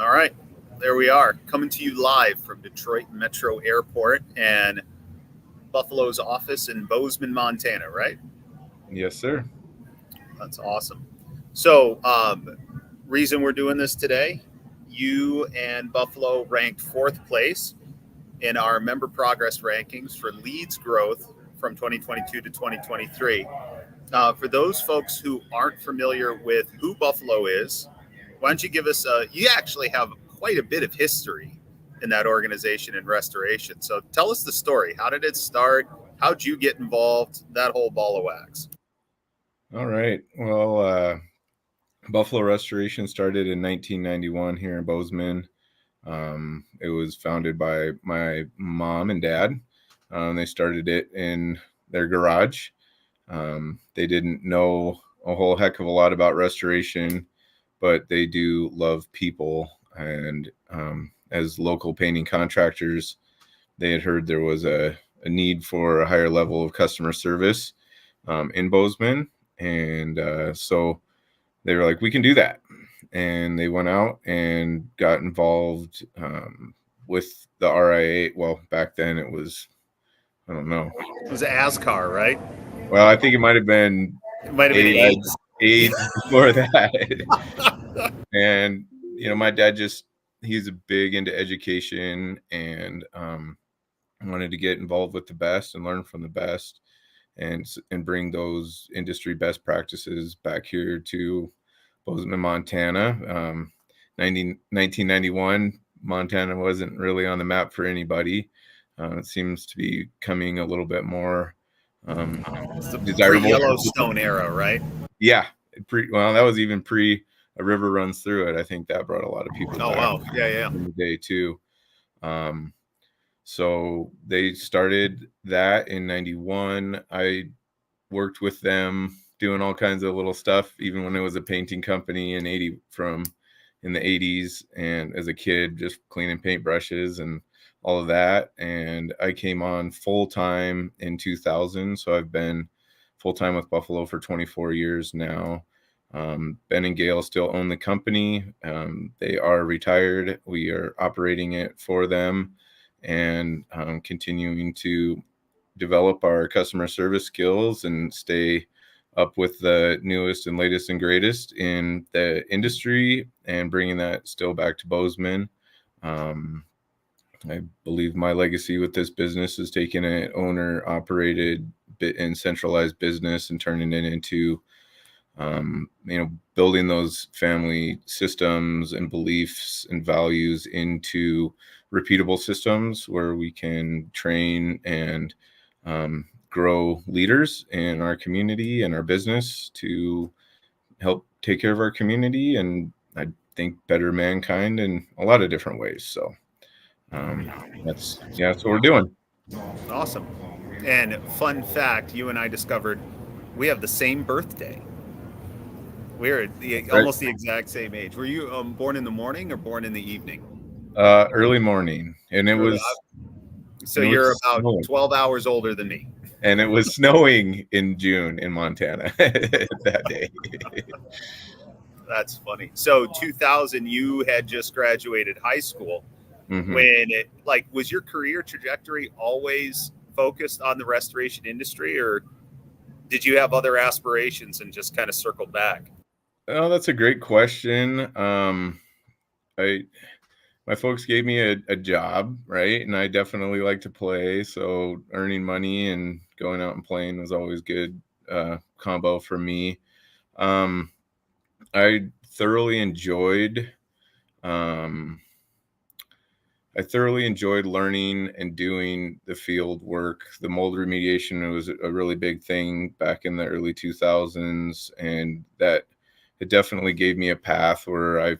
All right, there we are, coming to you live from Detroit Metro Airport and Buffalo's office in Bozeman, Montana, right? Yes, sir. That's awesome. So, reason we're doing this today, you and Buffalo ranked fourth place in our member progress rankings for leads growth from 2022 to 2023. For those folks who aren't familiar with who Buffalo is, why don't you give us you actually have quite a bit of history in that organization and restoration. So tell us the story. How did it start? How'd you get involved? That whole ball of wax. All right. Well, Buffalo Restoration started in 1991 here in Bozeman. It was founded by my mom and dad. They started it in their garage. They didn't know a whole heck of a lot about restoration, but they do love people. And as local painting contractors, they had heard there was a need for a higher level of customer service in Bozeman. And so they were like, we can do that. And they went out and got involved with the RIA. Well, back then it was, I don't know. It was ASCAR, right? Well, I think it might have been It might have been AIDS. AIDS before that. And, my dad he's big into education and wanted to get involved with the best and learn from the best and bring those industry best practices back here to Bozeman, Montana. 1991, Montana wasn't really on the map for anybody. It seems to be coming a little bit more It's the desirable. pre-Yellowstone era, right? Yeah. Well, that was even pre a river runs through it. I think that brought a lot of people back. Wow. Yeah. In the day too. So they started that in 91. I worked with them doing all kinds of little stuff, even when it was a painting company in the 80s. And as a kid, just cleaning paintbrushes and all of that. And I came on full time in 2000. So I've been full time with Buffalo for 24 years now. Ben and Gail still own the company. They are retired. We are operating it for them and continuing to develop our customer service skills and stay up with the newest and latest and greatest in the industry and bringing that still back to Bozeman. I believe my legacy with this business is taking an owner operated and centralized business and turning it into building those family systems and beliefs and values into repeatable systems where we can train and grow leaders in our community and our business to help take care of our community and I think better mankind in a lot of different ways. So that's what we're doing. Awesome. And fun fact, you and I discovered we have the same birthday. We're almost the exact same age. Were you born in the morning or born in the evening? Early morning. And it was... So you're about 12 hours older than me. And it was snowing in June in Montana that day. That's funny. So 2000, you had just graduated high school. Mm-hmm. When was your career trajectory always focused on the restoration industry, or did you have other aspirations and just kind of circled back? Oh, that's a great question. My folks gave me a job, right? And I definitely like to play. So earning money and going out and playing was always good combo for me. I thoroughly enjoyed learning and doing the field work. The mold remediation was a really big thing back in the early 2000s. And that it definitely gave me a path where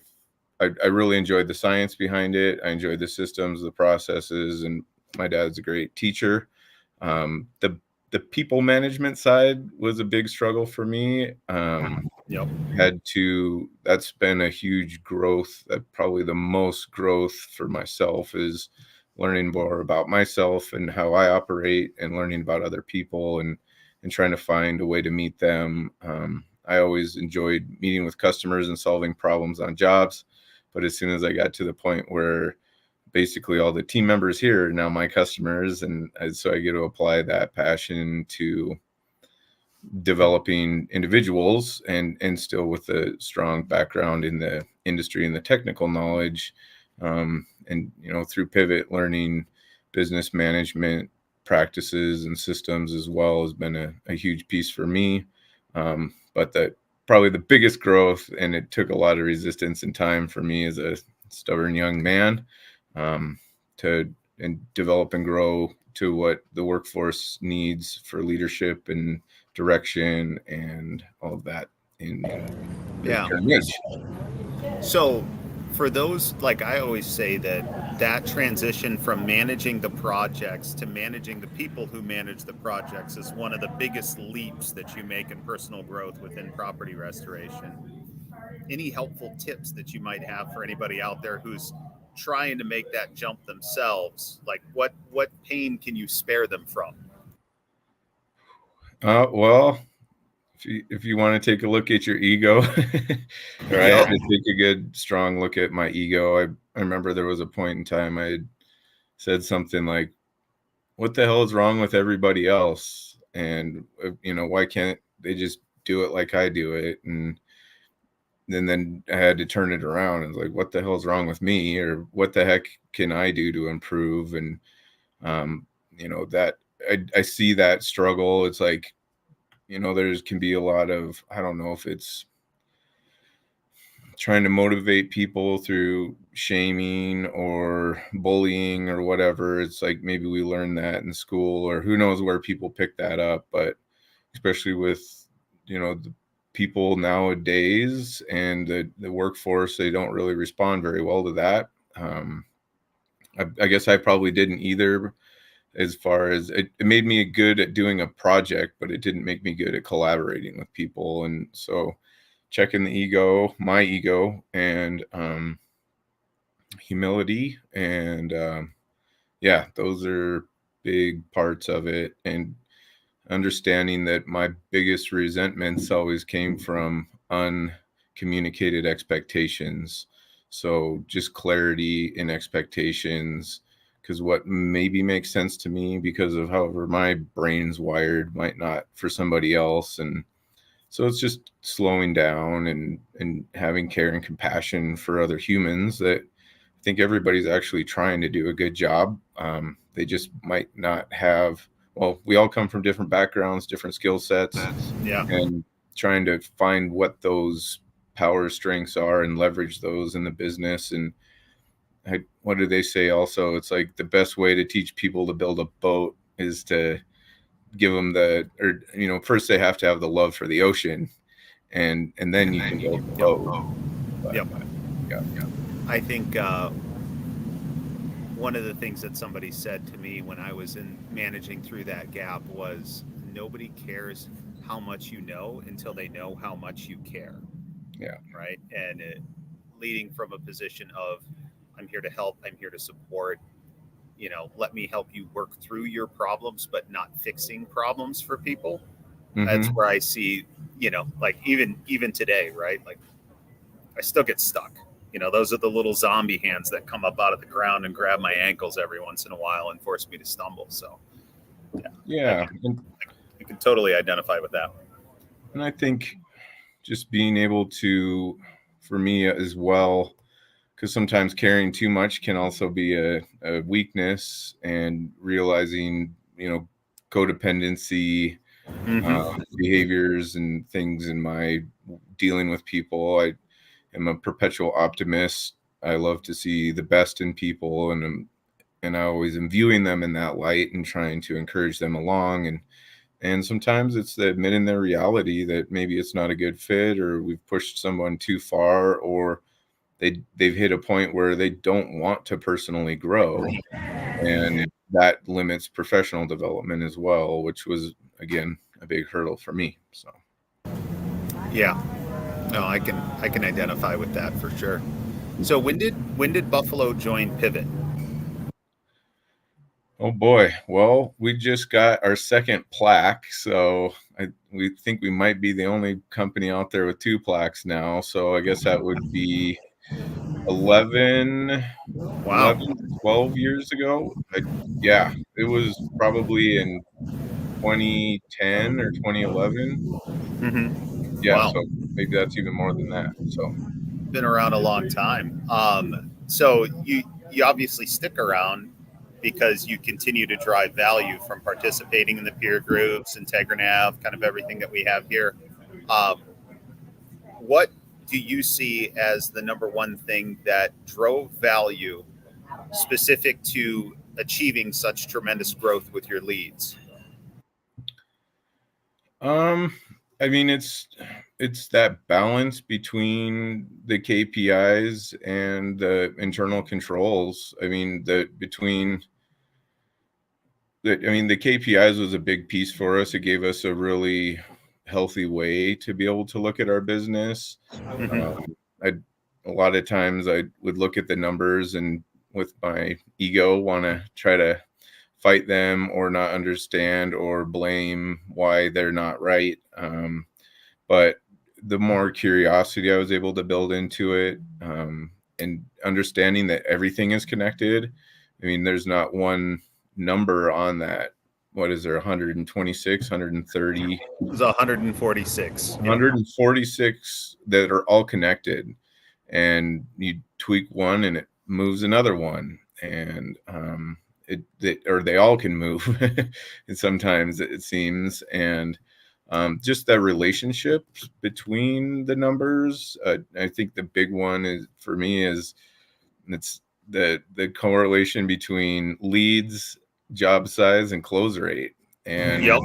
I really enjoyed the science behind it. I enjoyed the systems, the processes, and my dad's a great teacher. The people management side was a big struggle for me. That's been a huge growth. Probably the most growth for myself is learning more about myself and how I operate and learning about other people and trying to find a way to meet them. I always enjoyed meeting with customers and solving problems on jobs. But as soon as I got to the point where basically all the team members here are now my customers, and so I get to apply that passion to developing individuals, and still with a strong background in the industry and the technical knowledge, and through Pivot, learning business management practices and systems as well has been a huge piece for me. But that probably the biggest growth, and it took a lot of resistance and time for me as a stubborn young man, to develop and grow to what the workforce needs for leadership and direction and all of that in Yeah. current age. So for those, like I always say, that transition from managing the projects to managing the people who manage the projects is one of the biggest leaps that you make in personal growth within property restoration. Any helpful tips that you might have for anybody out there who's trying to make that jump themselves? Like what pain can you spare them from? Well, if you want to take a look at your ego, or I had to take a good strong look at my ego. I remember there was a point in time I had said something like, what the hell is wrong with everybody else? And why can't they just do it like I do it? And then I had to turn it around and like, what the hell is wrong with me, or what the heck can I do to improve? And that I see that struggle. It's like, there can be a lot of, I don't know if it's trying to motivate people through shaming or bullying or whatever. It's like maybe we learned that in school, or who knows where people pick that up. But especially with the people nowadays and the workforce, they don't really respond very well to that. I guess I probably didn't either, as far as it made me good at doing a project, but it didn't make me good at collaborating with people. And so checking my ego, and humility, and those are big parts of it. And understanding that my biggest resentments always came from uncommunicated expectations. So just clarity in expectations, because what maybe makes sense to me because of however my brain's wired might not for somebody else. And so it's just slowing down and having care and compassion for other humans, that I think everybody's actually trying to do a good job. They just might not have, well, we all come from different backgrounds, different skill sets, and trying to find what those power strengths are and leverage those in the business. And what do they say also? It's like the best way to teach people to build a boat is to give them first they have to have the love for the ocean, and then you can build the boat. Yep. I think one of the things that somebody said to me when I was in managing through that gap was, nobody cares how much you know until they know how much you care. Yeah. Right. And leading from a position of, I'm here to help, I'm here to support, let me help you work through your problems, but not fixing problems for people. Mm-hmm. That's where I see, like even today, right? Like I still get stuck. Those are the little zombie hands that come up out of the ground and grab my ankles every once in a while and force me to stumble. So I can totally identify with that. And I think just being able to, for me as well, because sometimes caring too much can also be a weakness, and realizing, codependency, behaviors and things in my dealing with people. I am a perpetual optimist. I love to see the best in people, and I always am viewing them in that light and trying to encourage them along. And sometimes it's admitting their reality that maybe it's not a good fit, or we've pushed someone too far, or they've hit a point where they don't want to personally grow, and that limits professional development as well, which was, again, a big hurdle for me. So no, I can identify with that for sure. So when did Buffalo join Pivot? Oh boy, well, we just got our second plaque, so we think we might be the only company out there with 2 plaques now. So I guess that would be 11, Wow. 11, 12 years ago. Yeah, it was probably in 2010 or 2011. Yeah, Wow. so maybe that's even more than that. So Been around a long time. So you obviously stick around because you continue to drive value from participating in the peer groups, IntegraNav, kind of everything that we have here. Um, what do you see as the number one thing that drove value specific to achieving such tremendous growth with your leads? Um, I mean, it's that balance between the KPIs and the internal controls. I mean, the KPIs was a big piece for us. It gave us a really healthy way to be able to look at our business. Mm-hmm. I A lot of times I would look at the numbers and with my ego want to try to fight them or not understand or blame why they're not right. But the more curiosity I was able to build into it, and understanding that everything is connected. I mean, there's not one number on that. What is there? 126, 130, It was 146. Yeah. 146 that are all connected, and you tweak one and it moves another one, and or they all can move and sometimes it seems, and just that relationship between the numbers. I think the big one is for me is it's the correlation between leads, job size, and close rate, and Yep.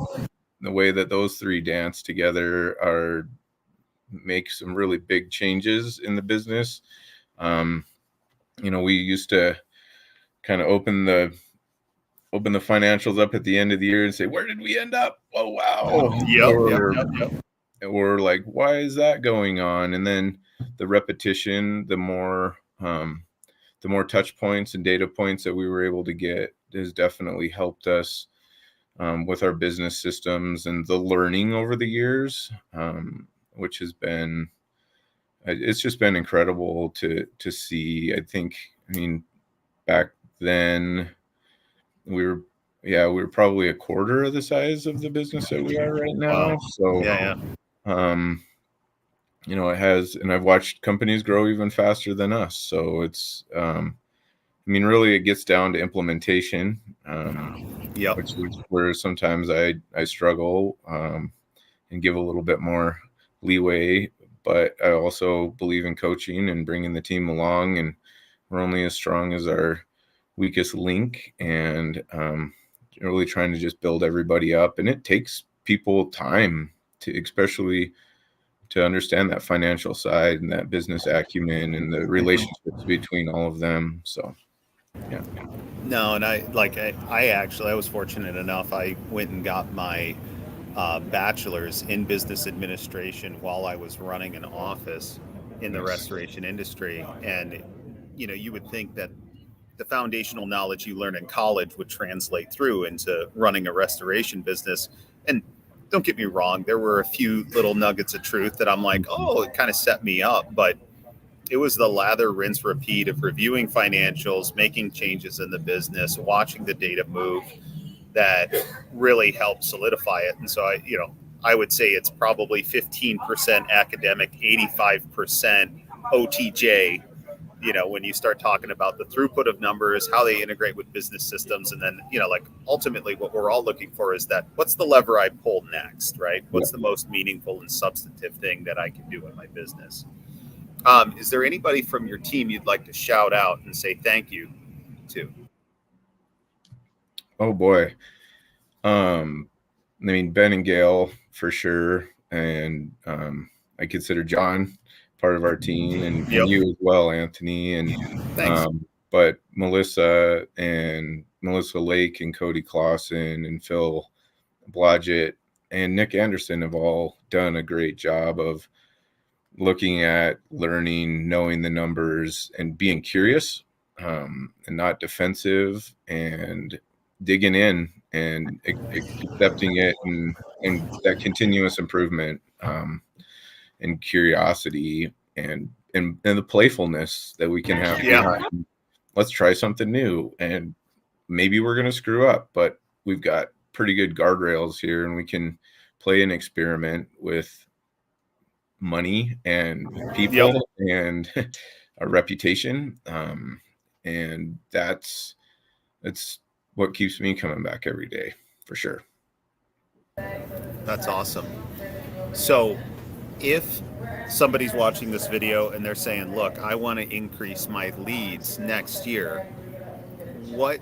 the way that those three dance together are make some really big changes in the business. Um, we used to kind of open the financials up at the end of the year and say, where did we end up? Oh, wow. Yep. Yep. Yep. Yep. Or like, why is that going on? And then the repetition, the more touch points and data points that we were able to get has definitely helped us with our business systems and the learning over the years, which has been, it's just been incredible to see. I mean, back then we were probably a quarter of the size of the business that we are right now. Wow. So, Yeah. um, it has, and I've watched companies grow even faster than us. So I mean, really, it gets down to implementation, Yeah. Yep. which is where sometimes I struggle, and give a little bit more leeway. But I also believe in coaching and bringing the team along, and we're only as strong as our weakest link, and really trying to just build everybody up. And it takes people time to, especially to understand that financial side and that business acumen and the relationships between all of them. So, yeah. No, and I was fortunate enough. I went and got my bachelor's in business administration while I was running an office in the Nice. restoration industry. And, you would think that the foundational knowledge you learn in college would translate through into running a restoration business. And don't get me wrong, there were a few little nuggets of truth that I'm like, oh, it kind of set me up. But it was the lather, rinse, repeat of reviewing financials, making changes in the business, watching the data move that really helped solidify it. And so I would say it's probably 15% academic, 85% OTJ. When you start talking about the throughput of numbers, how they integrate with business systems, and then, like ultimately what we're all looking for is that what's the lever I pull next, right? Yeah. What's the most meaningful and substantive thing that I can do in my business? Is there anybody from your team you'd like to shout out and say thank you to? Oh boy. I mean, Ben and Gail for sure. And I consider John part of our team, and Yep. you as well, Anthony. And Thanks. but Melissa Lake and Cody Clausen and Phil Blodgett and Nick Anderson have all done a great job of looking at learning, knowing the numbers, and being curious, and not defensive, and digging in and accepting it, and that continuous improvement, and curiosity, and and the playfulness that we can have Yeah. behind. Let's try something new, and maybe we're going to screw up, but we've got pretty good guardrails here, and we can play and experiment with money and people and a reputation. And that's what keeps me coming back every day, for sure. That's awesome. So if somebody's watching this video and they're saying, look, I want to increase my leads next year, what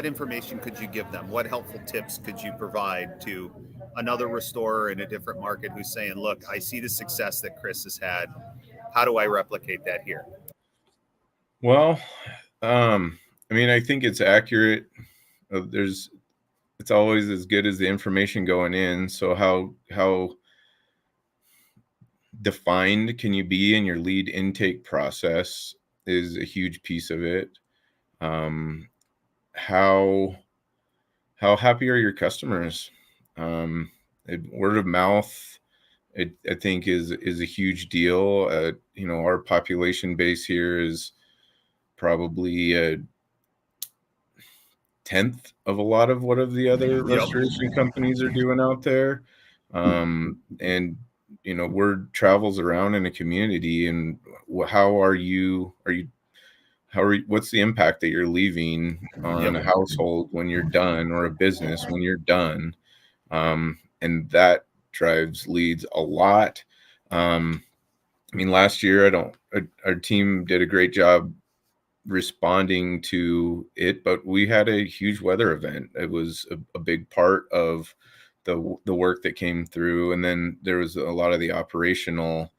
information could you give them? What helpful tips could you provide to another restorer in a different market who's saying, look, I see the success that Chris has had. How do I replicate that here? Well, I mean, I think it's accurate. It's always as good as the information going in. So how defined can you be in your lead intake process is a huge piece of it. How happy are your customers? Word of mouth, I think is a huge deal. Our population base here is probably a tenth of a lot of what of the other restoration companies are doing out there. And word travels around in a community. And what's the impact that you're leaving on a household when you're done, or a business when you're done? And that drives leads a lot. I mean, last year, our team did a great job responding to it, but we had a huge weather event. It was a big part of the work that came through. And then there was a lot of the operational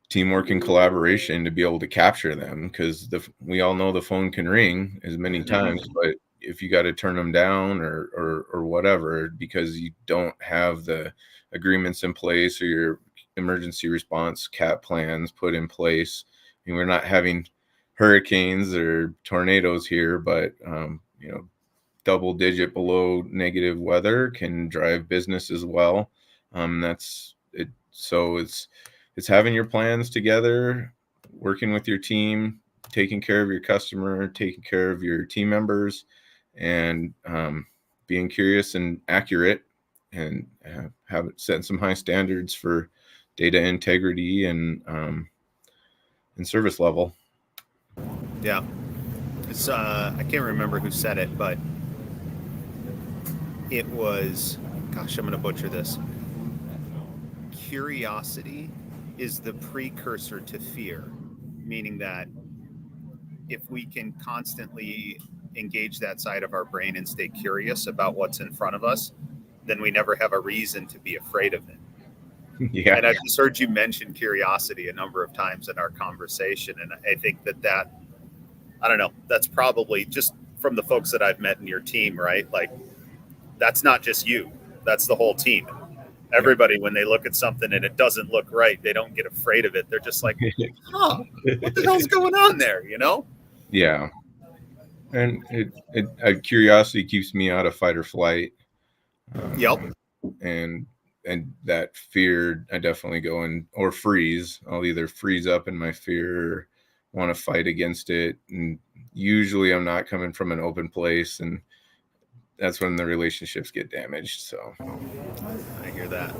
teamwork and collaboration to be able to capture them, because we all know the phone can ring as many times, but if you got to turn them down or whatever, because you don't have the agreements in place or your emergency response CAT plans put in place. I mean, we're not having hurricanes or tornadoes here, but double digit below negative weather can drive business as well. That's it. So it's having your plans together, working with your team, taking care of your customer, taking care of your team members, and being curious and accurate, and have it set some high standards for data integrity and service level. Yeah. It's I can't remember who said it, but it was, gosh, I'm going to butcher this. Curiosity is the precursor to fear, meaning that if we can constantly engage that side of our brain and stay curious about what's in front of us, then we never have a reason to be afraid of it. Yeah. And I've just heard you mention curiosity a number of times in our conversation. And I think that, I don't know, that's probably just from the folks that I've met in your team, right? Like, that's not just you, that's the whole team. Everybody, when they look at something and it doesn't look right, they don't get afraid of it. They're just like, huh, what the hell's going on there, Yeah. And curiosity keeps me out of fight or flight. And that fear, I definitely go in, or freeze. I'll either freeze up in my fear or want to fight against it. And usually I'm not coming from an open place, and that's when the relationships get damaged. So I hear that.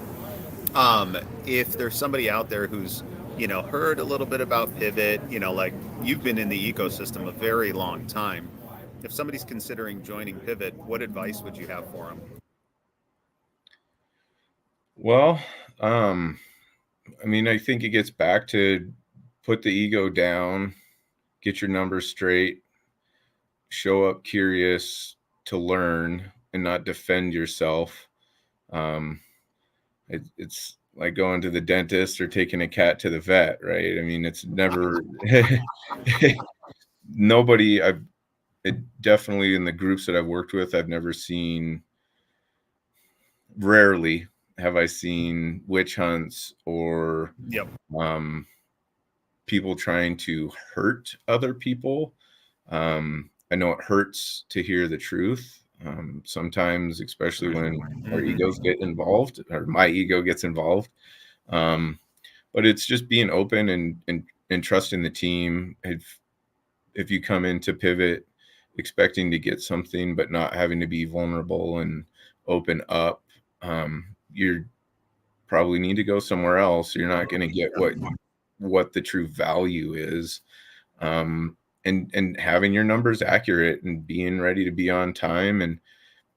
If there's somebody out there who's, heard a little bit about Pivot, like you've been in the ecosystem a very long time. If somebody's considering joining Pivot, what advice would you have for them? Well, I mean, I think it gets back to put the ego down, get your numbers straight, show up curious to learn and not defend yourself. It's like going to the dentist or taking a cat to the vet, right? I mean, it's never nobody. Definitely in the groups that I've worked with, I've never seen, rarely have I seen witch hunts or people trying to hurt other people. I know it hurts to hear the truth. Sometimes, especially when our egos get involved, or my ego gets involved. but it's just being open and trusting the team. If you come into Pivot expecting to get something but not having to be vulnerable and open up, you're probably need to go somewhere else. You're not going to get what the true value is. And having your numbers accurate and being ready to be on time, and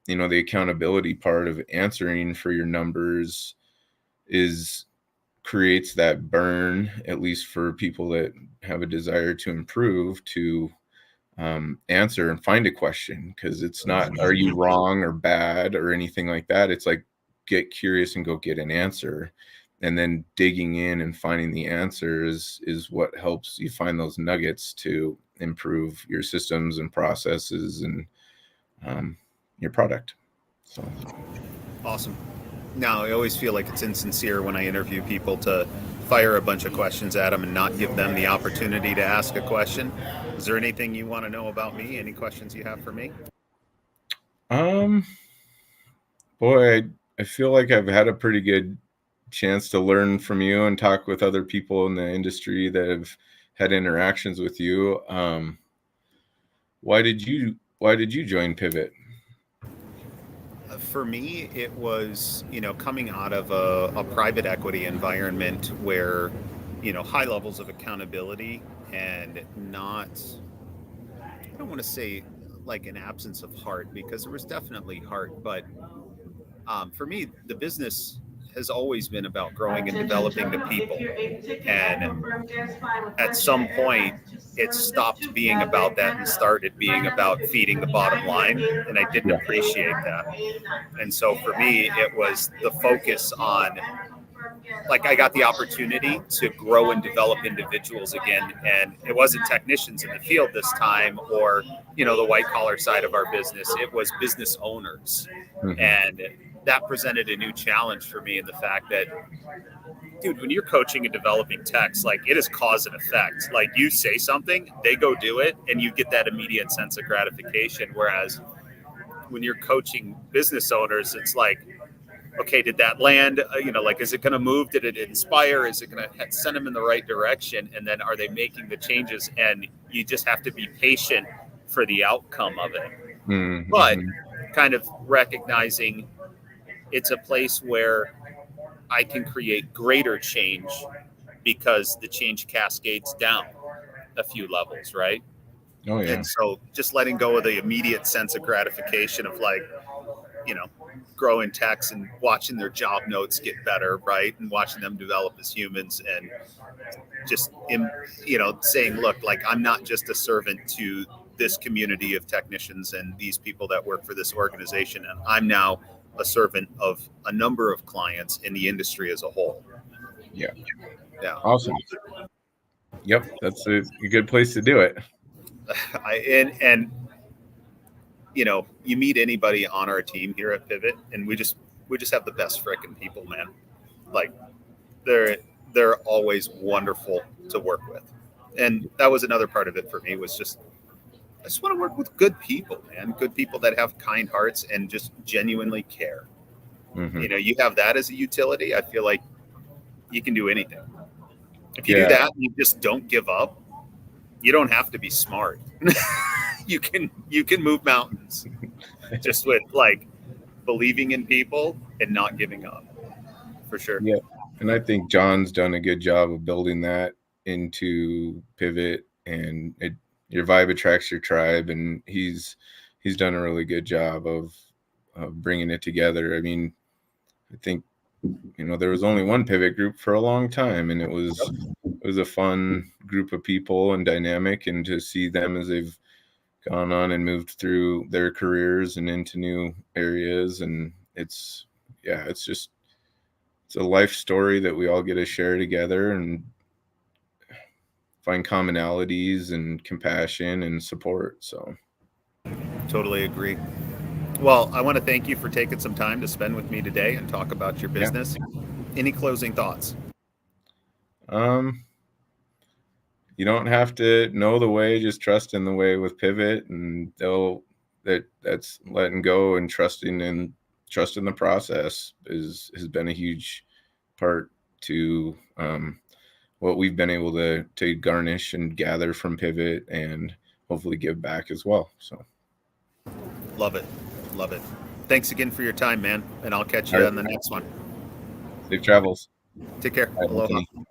the accountability part of answering for your numbers creates that burn, at least for people that have a desire to improve, to answer and find a question, because it's not are you wrong or bad or anything like that. It's like, get curious and go get an answer, and then digging in and finding the answers is what helps you find those nuggets to improve your systems and processes and your product. So Awesome. Now, I always feel like it's insincere when I interview people to fire a bunch of questions at them and not give them the opportunity to ask a question. Is there anything you want to know about me? Any questions you have for me? Boy, I feel like I've had a pretty good chance to learn from you and talk with other people in the industry that have had interactions with you. Why did you join Pivot? For me, it was, coming out of a private equity environment where, high levels of accountability and not, I don't want to say like an absence of heart, because there was definitely heart, but for me, the business has always been about growing and developing the people. And at some point, it stopped being about that and started being about feeding the bottom line. And I didn't appreciate that. And so for me, it was the focus on, like, I got the opportunity to grow and develop individuals again. And it wasn't technicians in the field this time, or, the white collar side of our business. It was business owners. Mm-hmm. And that presented a new challenge for me, in the fact that, dude, when you're coaching and developing techs, like, it is cause and effect. Like, you say something, they go do it, and you get that immediate sense of gratification. Whereas when you're coaching business owners, it's like, okay, did that land? Like, is it going to move? Did it inspire? Is it going to send them in the right direction? And then are they making the changes? And you just have to be patient for the outcome of it. Mm-hmm. But kind of recognizing it's a place where I can create greater change, because the change cascades down a few levels, right? Oh, yeah. And so just letting go of the immediate sense of gratification of, like, growing techs and watching their job notes get better, right? And watching them develop as humans, and just, saying, look, like, I'm not just a servant to this community of technicians and these people that work for this organization, and I'm now a servant of a number of clients in the industry as a whole. Yeah. Awesome. Yep. That's a good place to do it. And you meet anybody on our team here at Pivot, and we just have the best frickin' people, man. Like, they're always wonderful to work with. And that was another part of it for me, was just, I just want to work with good people, man. Good people that have kind hearts and just genuinely care. Mm-hmm. You have that as a utility, I feel like you can do anything. If you do that and you just don't give up, you don't have to be smart. You can move mountains just with, like, believing in people and not giving up, for sure. Yeah. And I think John's done a good job of building that into Pivot, and your vibe attracts your tribe, and he's done a really good job of bringing it together. I mean, I think, there was only one Pivot group for a long time, and it was a fun group of people and dynamic, and to see them as they've gone on and moved through their careers and into new areas. And it's a life story that we all get to share together and find commonalities and compassion and support. So totally agree. Well, I want to thank you for taking some time to spend with me today and talk about your business. Yeah. Any closing thoughts? You don't have to know the way, just trust in the way with Pivot, and that's letting go and trusting the process has been a huge part to what we've been able to garnish and gather from Pivot, and hopefully give back as well. So Love it. Love it. Thanks again for your time, man. And I'll catch you All right. on the next one. Safe travels. Take care. All right, Aloha. Anthony.